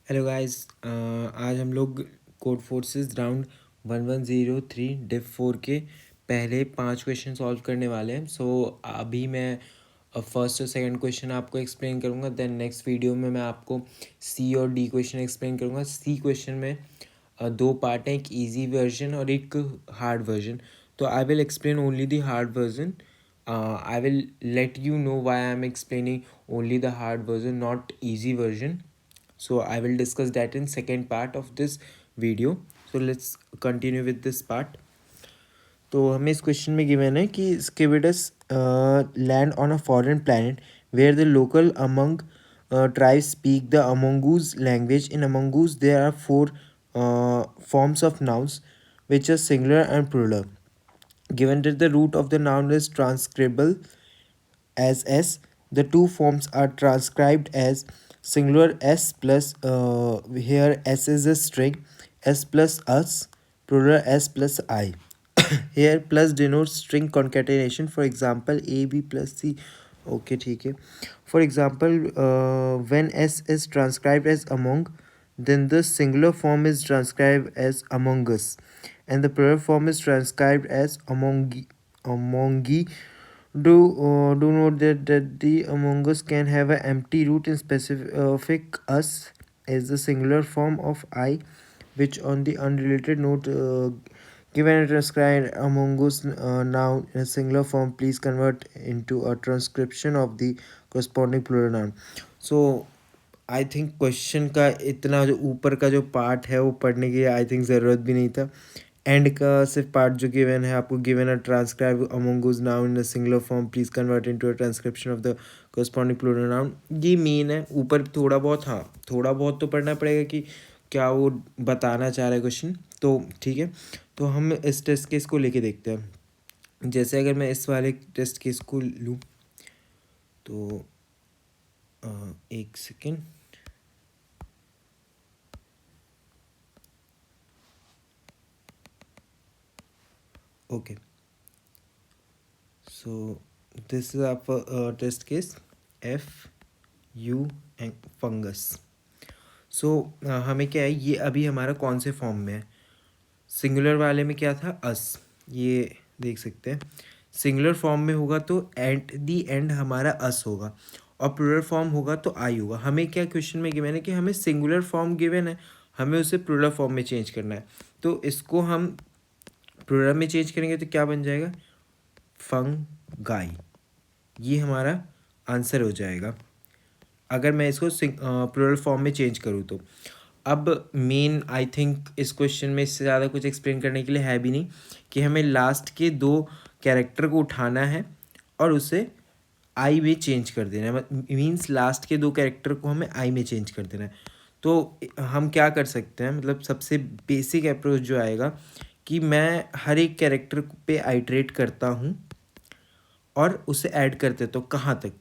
Hello guys, आज हम लोग कोड फोर्सेस राउंड 1103 डिफ 4 के पहले 5 क्वेश्चन सॉल्व करने वाले हैं। अभी मैं फर्स्ट और सेकंड क्वेश्चन आपको एक्सप्लेन करूंगा। देन नेक्स्ट वीडियो में मैं आपको सी और डी क्वेश्चन एक्सप्लेन करूंगा। सी क्वेश्चन में दो पार्ट हैं, एक इजी वर्जन और एक हार्ड वर्जन। तो I will explain only the hard version. I will let you know why I am explaining only the hard version, not easy version. So I will discuss that in second part of this video. So let's continue with this part. तो हमें इस question में given है कि Skibidis land on a foreign planet where the local among tribes speak the Amongoose language. In Amongoose, there are four forms of nouns, which are singular and plural. Given that the root of the noun is transcribable as s, the two forms are transcribed as singular s plus here s is a string, s plus us, plural s plus I. Here plus denotes string concatenation. For example, a b plus c. Okay, ठीक है. For example, when s is transcribed as among, then the singular form is transcribed as among us, and the plural form is transcribed as amongi. Do note that the among us can have an empty root in specific us as the singular form of I, which on the unrelated note, given a transcribed among us noun in a singular form, please convert into a transcription of the corresponding plural noun. So I think question का इतना जो ऊपर का जो part है वो पढ़ने की आई थिंक ज़रूरत भी नहीं था. एंड का सिर्फ पार्ट जो गिवन है आपको, given a transcribe Amongus noun in a singular form, please convert into a transcription of the corresponding plural noun, ये मेन है. ऊपर थोड़ा बहुत, हाँ थोड़ा बहुत तो पढ़ना पड़ेगा कि क्या वो बताना चाह रहा है क्वेश्चन. तो ठीक है, तो हम इस टेस्ट केस को लेके देखते हैं. जैसे अगर मैं इस वाले टेस्ट केस को लूँ तो एक second. Okay, so this is our test case F U and fungus. So हमें क्या है, ये अभी हमारा कौन से फॉर्म में है. सिंगुलर वाले में क्या था, अस, ये देख सकते हैं. सिंगुलर फॉर्म में होगा तो एट दी एंड हमारा अस होगा, और प्लूरल फॉर्म होगा तो आई होगा. हमें क्या क्वेश्चन में गिवन है कि हमें सिंगुलर फॉर्म गिवन है, हमें उसे प्लूरल फॉर्म में चेंज करना है. तो इसको हम प्लूरल में चेंज करेंगे तो क्या बन जाएगा, फंगाई. ये हमारा आंसर हो जाएगा अगर मैं इसको प्लूरल फॉर्म में चेंज करूँ तो. अब मेन आई थिंक इस क्वेश्चन में इससे ज़्यादा कुछ एक्सप्लेन करने के लिए है भी नहीं, कि हमें लास्ट के दो कैरेक्टर को उठाना है और उसे आई में चेंज कर देना है. मीन्स लास्ट के दो कैरेक्टर को हमें आई में चेंज कर देना है. तो हम क्या कर सकते हैं, मतलब सबसे बेसिक अप्रोच जो आएगा कि मैं हर एक कैरेक्टर पे आइट्रेट करता हूँ और उसे ऐड करते. तो कहाँ तक,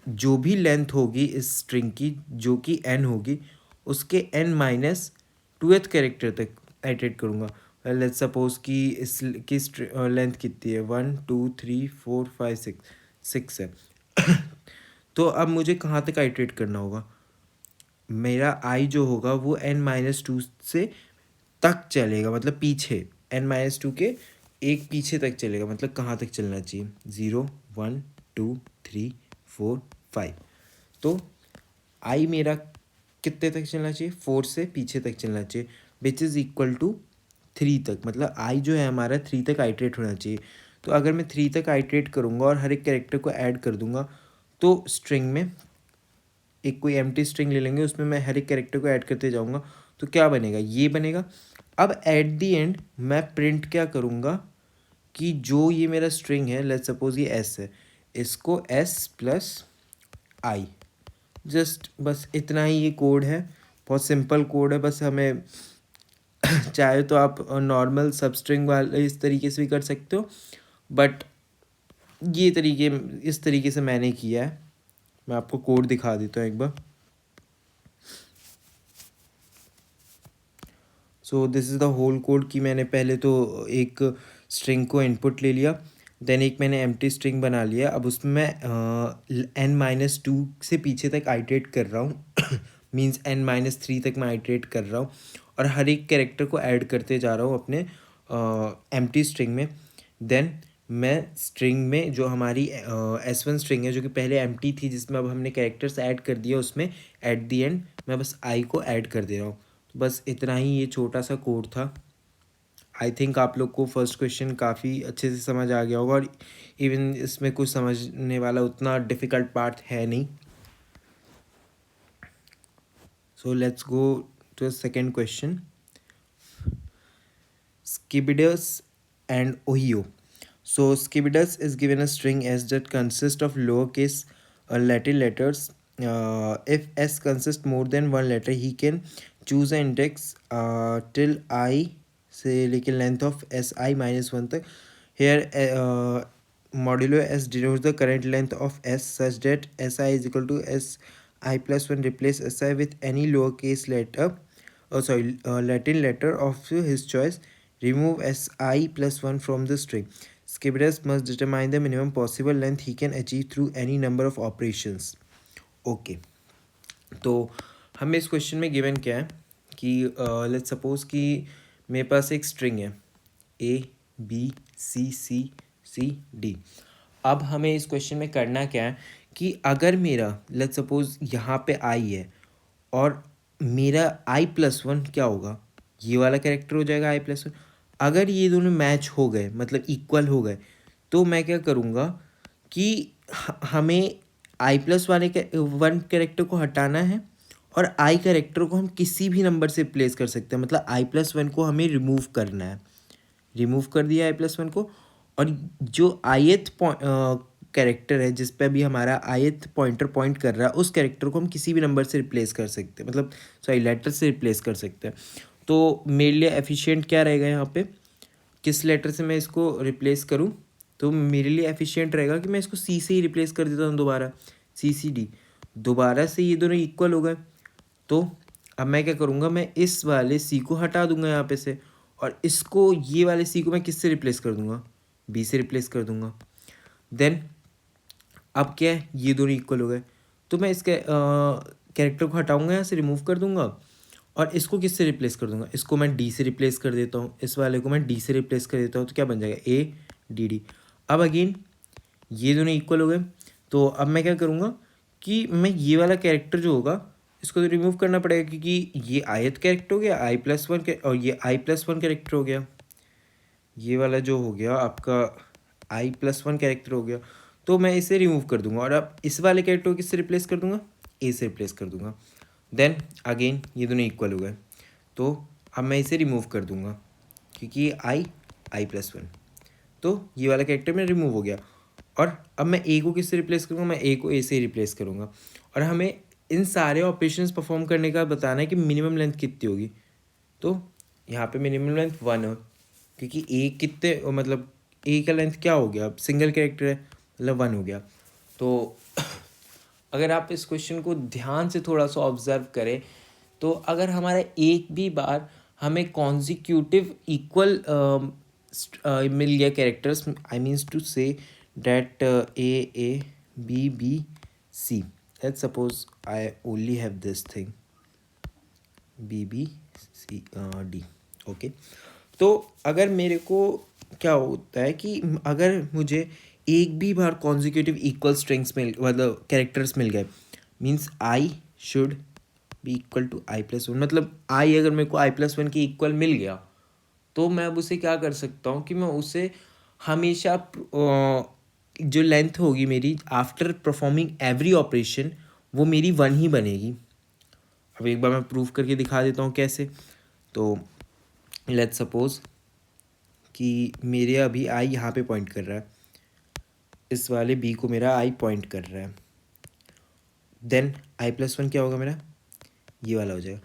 जो भी लेंथ होगी इस स्ट्रिंग की, जो कि n होगी, उसके n माइनस टूथ कैरेक्टर तक आइट्रेट करूँगा. लेट्स सपोज कि इसकी लेंथ कितनी है, 1 2 3 4 5 6, 6 है. तो अब मुझे कहाँ तक आइट्रेट करना होगा, मेरा आई जो होगा वो n-2 से तक चलेगा, मतलब पीछे n-2 के एक पीछे तक चलेगा. मतलब कहाँ तक चलना चाहिए, 0 1 2 3 4 5. तो आई मेरा कितने तक चलना चाहिए, 4 से पीछे तक चलना चाहिए, विच इज़ इक्वल टू 3 तक. मतलब आई जो है हमारा 3 तक आइट्रेट होना चाहिए. तो अगर मैं 3 तक आइट्रेट करूँगा और हर एक कैरेक्टर को ऐड कर दूंगा, तो स्ट्रिंग में एक कोई एम्प्टी स्ट्रिंग ले लेंगे, उसमें मैं हर एक कैरेक्टर को ऐड करते जाऊँगा, तो क्या बनेगा, ये बनेगा. अब एट दी एंड मैं प्रिंट क्या करूँगा कि जो ये मेरा स्ट्रिंग है, लेट्स सपोज ये एस है, इसको एस प्लस आई, जस्ट बस इतना ही ये कोड है. बहुत सिंपल कोड है. बस हमें चाहे तो आप नॉर्मल सब स्ट्रिंग वाले इस तरीके से भी कर सकते हो, बट ये तरीके, इस तरीके से मैंने किया है. मैं आपको कोड दिखा देता हूँ एक बार. So this is the whole code कि मैंने पहले तो एक स्ट्रिंग को इनपुट ले लिया, देन एक मैंने एम्प्टी स्ट्रिंग बना लिया. अब उसमें मैं n-2 से पीछे तक आइट्रेट कर रहा हूँ. मीन्स n-3 तक मैं आइट्रेट कर रहा हूँ और हर एक कैरेक्टर को ऐड करते जा रहा हूँ अपने एम्प्टी स्ट्रिंग में। देन मैं स्ट्रिंग में जो हमारी S1 स्ट्रिंग है जो कि पहले एम्प्टी थी, जिसमें अब हमने कैरेक्टर्स ऐड कर दिया, उसमें एट दी एंड मैं बस आई को ऐड कर दे रहा हूँ। तो बस इतना ही ये छोटा सा कोड था। आई थिंक आप लोग को फर्स्ट क्वेश्चन काफ़ी अच्छे से समझ आ गया होगा और इवन इसमें कुछ समझने वाला उतना डिफ़िकल्ट पार्ट है नहीं। So let's go to the second question. Skibidus and Ohio. So Skibidus is given a string S that consists of lowercase Latin letters. If S consists more than one letter, he can choose an index till I से लेकिन length of si-1 तक. Here modulo S denotes the current length of S such that si is equal to si+1. Replace si with any lowercase letter, Latin letter of his choice. Remove si+1 from the string. Skibidus must determine the minimum possible length he can achieve through any number of operations. Okay. तो हमें इस question में given क्या है कि let's suppose कि मेरे पास एक स्ट्रिंग है A B C C D. अब हमें इस क्वेश्चन में करना क्या है कि अगर मेरा लेट्स सपोज यहाँ पे आई है और मेरा i+1 क्या होगा, ये वाला कैरेक्टर हो जाएगा i+1. अगर ये दोनों मैच हो गए मतलब इक्वल हो गए तो मैं क्या करूँगा कि हमें i+1 कैरेक्टर को हटाना है और i कैरेक्टर को हम किसी भी नंबर से रिप्लेस कर सकते हैं. मतलब i+1 को हमें रिमूव करना है. रिमूव कर दिया i+1 को और जो ith कैरेक्टर है जिस पे अभी हमारा ith पॉइंटर पॉइंट कर रहा है उस कैरेक्टर को हम किसी भी नंबर से रिप्लेस कर सकते हैं, मतलब सॉरी लेटर से रिप्लेस कर सकते हैं. तो मेरे लिए एफिशिएंट क्या रहेगा यहाँ पे, किस लेटर से मैं इसको रिप्लेस करूँ. तो मेरे लिए एफिशिएंट रहेगा कि मैं इसको सी से ही रिप्लेस कर देता हूँ दोबारा, CCD. दोबारा से ये दोनों इक्वल हो गए तो अब मैं क्या करूँगा, मैं इस वाले सी को हटा दूंगा यहाँ पे से और इसको ये वाले सी को मैं किससे रिप्लेस कर दूंगा, बी से रिप्लेस कर दूंगा. देन अब क्या है, ये दोनों इक्वल हो गए तो मैं इसके कैरेक्टर को हटाऊंगा, यहाँ से रिमूव कर दूंगा और इसको किससे रिप्लेस कर दूंगा, इसको मैं डी से रिप्लेस कर देता हूँ, इस वाले को मैं डी से रिप्लेस कर देता हूँ. तो क्या बन जाएगा ADD. अब अगेन ये दोनों इक्वल हो गए तो अब मैं क्या करूँगा कि मैं ये वाला कैरेक्टर जो होगा इसको तो रिमूव करना पड़ेगा क्योंकि ये ith कैरेक्टर हो गया i+1 के और ये i+1 कैरेक्टर हो गया, ये वाला जो हो गया आपका i+1 कैरेक्टर हो गया. तो मैं इसे रिमूव कर दूंगा और अब इस वाले कैरेक्टर को किससे रिप्लेस कर दूंगा, ए से रिप्लेस कर दूंगा. देन अगेन ये दोनों इक्वल हो गए तो अब मैं इसे रिमूव कर दूंगा क्योंकि i+1. तो ये वाला कैरेक्टर मेरा रिमूव हो गया और अब मैं ए को किससे रिप्लेस करूँगा, मैं ए को ए से रिप्लेस करूँगा. और हमें इन सारे ऑपरेशंस परफॉर्म करने का बताना है कि मिनिमम लेंथ कितनी होगी. तो यहाँ पे मिनिमम लेंथ 1 है क्योंकि ए कितने मतलब ए का लेंथ क्या हो गया, अब सिंगल कैरेक्टर है मतलब 1 हो गया. तो अगर आप इस क्वेश्चन को ध्यान से थोड़ा सा ऑब्जर्व करें तो अगर हमारा एक भी बार हमें कॉन्जिक्यूटिव इक्वल मिल गया characters, I means to say that A B B C. Let's suppose I only have this thing BBCD. Okay. तो अगर मेरे को क्या होता है कि अगर मुझे एक भी बार कॉन्जिक्यूटिव इक्वल स्ट्रिंग्स मिल मतलब कैरेक्टर्स मिल गए means I should be equal to i+1. मतलब आई अगर मेरे को i+1 के इक्वल मिल गया तो मैं अब उसे क्या कर सकता हूँ कि मैं उसे हमेशा जो लेंथ होगी मेरी आफ्टर परफॉर्मिंग एवरी ऑपरेशन वो मेरी 1 ही बनेगी. अब एक बार मैं प्रूव करके दिखा देता हूँ कैसे. तो लेट्स सपोज कि मेरे अभी आई यहाँ पे पॉइंट कर रहा है, इस वाले बी को मेरा आई पॉइंट कर रहा है. देन i+1 क्या होगा मेरा, ये वाला हो जाएगा.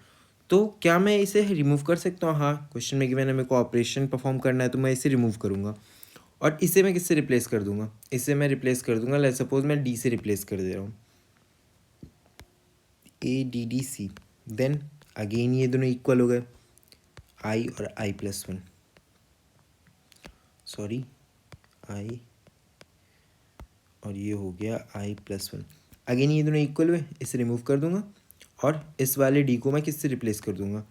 तो क्या मैं इसे रिमूव कर सकता हूँ, हाँ. क्वेश्चन में कि मैंने मेरे को ऑपरेशन परफॉर्म करना है तो मैं इसे रिमूव करूँगा और इसे मैं किससे रिप्लेस कर दूँगा, इसे मैं रिप्लेस कर दूँगा लेट्स सपोज मैं डी से रिप्लेस कर दे रहा हूँ ADDC. देन अगेन ये दोनों इक्वल हो गए आई और i+1, सॉरी आई और ये हो गया i+1. अगेन ये दोनों इक्वल हुए, इसे रिमूव कर दूंगा और इस वाले डी को मैं किससे रिप्लेस कर दूंगा,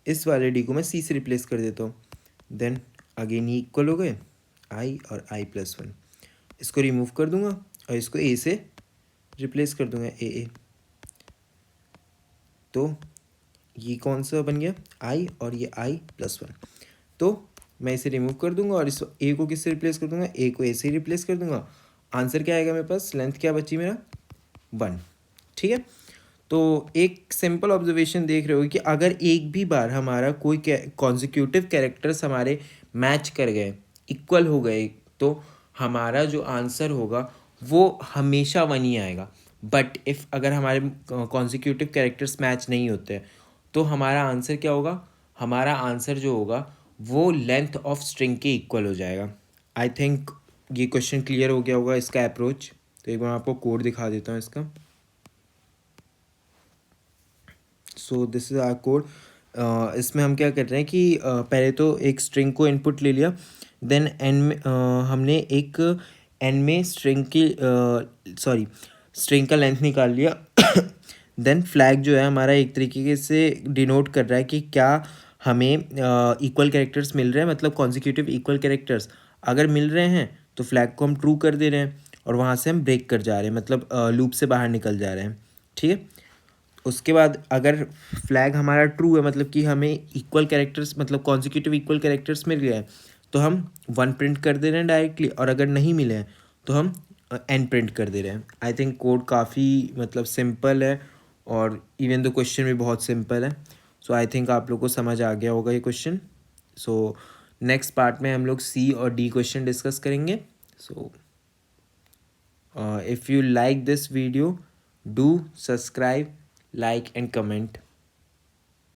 इस वाले डी को मैं सी से रिप्लेस कर देता हूँ। देन अगेन ये इक्वल हो गए आई और आई प्लस वन, इसको रिमूव कर दूंगा और इसको ए से रिप्लेस कर दूंगा ए। तो ये कौन सा बन गया आई और ये आई प्लस वन। तो मैं इसे रिमूव कर दूंगा और इस ए को किससे रिप्लेस कर दूंगा, ए को ए से ही रिप्लेस कर दूंगा। आंसर क्या आएगा मेरे पास, लेंथ क्या बची मेरा 1। ठीक है, तो एक सिंपल ऑब्जर्वेशन देख रहे हो कि अगर एक भी बार हमारा कोई कॉन्जिक्यूटिव कैरेक्टर्स हमारे मैच कर गए, इक्वल हो गए, तो हमारा जो आंसर होगा वो हमेशा 1 ही आएगा। बट इफ़ अगर हमारे कॉन्जिक्यूटिव कैरेक्टर्स मैच नहीं होते तो हमारा आंसर क्या होगा, हमारा आंसर जो होगा वो लेंथ ऑफ स्ट्रिंग के इक्वल हो जाएगा। आई थिंक ये क्वेश्चन क्लियर हो गया होगा इसका अप्रोच। तो एक बार आपको कोड दिखा देता हूँ इसका। So this is our code. इसमें हम क्या कर रहे हैं कि पहले तो एक स्ट्रिंग को इनपुट ले लिया, देन एन में हमने एक एन में स्ट्रिंग की स्ट्रिंग का लेंथ निकाल लिया। देन फ्लैग जो है हमारा एक तरीके से डिनोट कर रहा है कि क्या हमें इक्वल कैरेक्टर्स मिल रहे हैं, मतलब कॉन्जिक्यूटिव इक्वल कैरेक्टर्स अगर मिल रहे हैं तो फ्लैग को हम ट्रू कर दे रहे हैं और वहाँ से हम ब्रेक कर जा रहे हैं, मतलब लूप से बाहर निकल जा रहे हैं। ठीक है, उसके बाद अगर फ्लैग हमारा ट्रू है, मतलब कि हमें इक्वल कैरेक्टर्स, मतलब कॉन्जिक्यूटिव इक्वल कैरेक्टर्स मिल गया है, तो हम 1 प्रिंट कर दे रहे हैं डायरेक्टली, और अगर नहीं मिले हैं तो हम n प्रिंट कर दे रहे हैं। आई थिंक कोड काफ़ी मतलब सिंपल है और इवन द क्वेश्चन भी बहुत सिंपल है। सो आई थिंक आप लोग को समझ आ गया होगा ये क्वेश्चन। सो नेक्स्ट पार्ट में हम लोग सी और डी क्वेश्चन डिस्कस करेंगे। So if you like this video, do subscribe, like and comment.